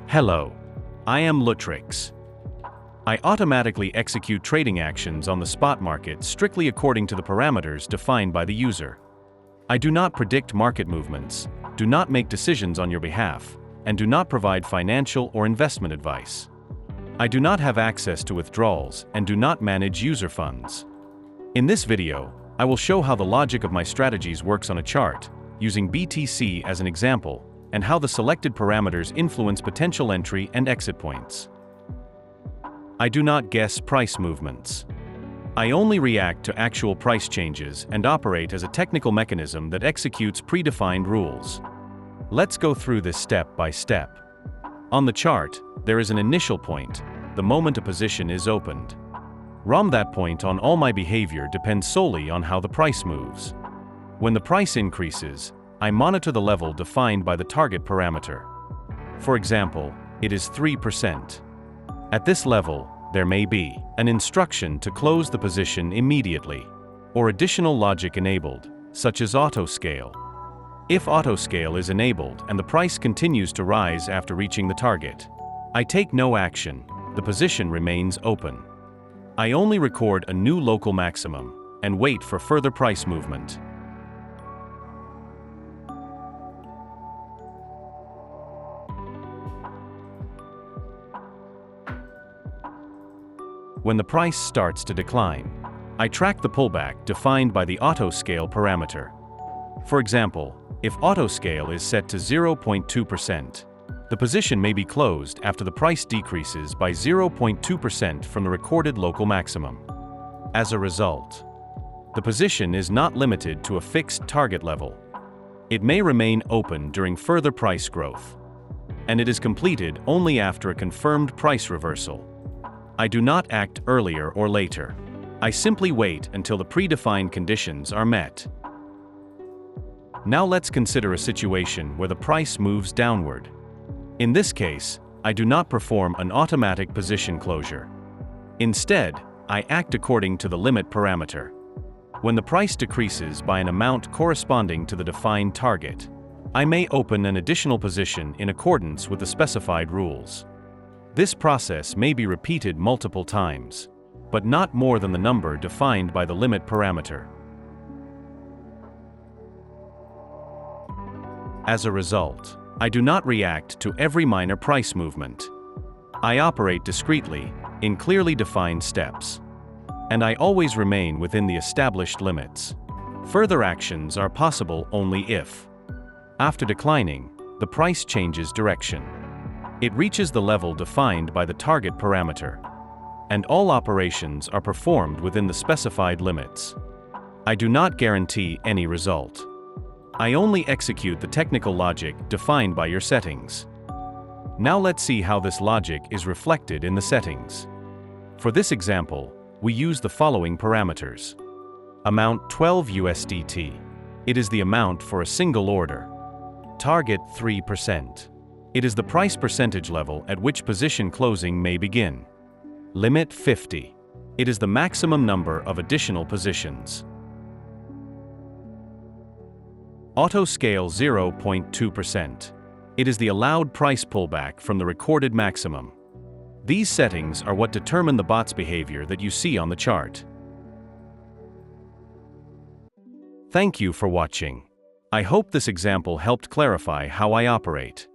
Hello, I am Liutrix. I automatically execute trading actions on the spot market strictly according to the parameters defined by the user. I do not predict market movements, do not make decisions on your behalf, and do not provide financial or investment advice. I do not have access to withdrawals and do not manage user funds. In this video, I will show how the logic of my strategies works on a chart, using BTC as an example, and how the selected parameters influence potential entry and exit points. I do not guess price movements. I only react to actual price changes and operate as a technical mechanism that executes predefined rules. Let's go through this step by step. On the chart, there is an initial point, the moment a position is opened. From that point on, all my behavior depends solely on how the price moves. When the price increases, I monitor the level defined by the target parameter. For example, it is 3%. At this level, there may be an instruction to close the position immediately, or additional logic enabled, such as auto-scale. If auto-scale is enabled and the price continues to rise after reaching the target, I take no action, the position remains open. I only record a new local maximum and wait for further price movement. When the price starts to decline, I track the pullback defined by the auto-scale parameter. For example, if auto-scale is set to 0.2%, the position may be closed after the price decreases by 0.2% from the recorded local maximum. As a result, the position is not limited to a fixed target level. It may remain open during further price growth, and it is completed only after a confirmed price reversal. I do not act earlier or later. I simply wait until the predefined conditions are met. Now let's consider a situation where the price moves downward. In this case, I do not perform an automatic position closure. Instead, I act according to the limit parameter. When the price decreases by an amount corresponding to the defined target, I may open an additional position in accordance with the specified rules. This process may be repeated multiple times, but not more than the number defined by the limit parameter. As a result, I do not react to every minor price movement. I operate discreetly, in clearly defined steps. And I always remain within the established limits. Further actions are possible only if, after declining, the price changes direction. It reaches the level defined by the target parameter, and all operations are performed within the specified limits. I do not guarantee any result. I only execute the technical logic defined by your settings. Now let's see how this logic is reflected in the settings. For this example, we use the following parameters. Amount 12 USDT. It is the amount for a single order. Target 3%. It is the price percentage level at which position closing may begin. Limit 50. It is the maximum number of additional positions. Auto-scale 0.2%. It is the allowed price pullback from the recorded maximum. These settings are what determine the bot's behavior that you see on the chart. Thank you for watching. I hope this example helped clarify how I operate.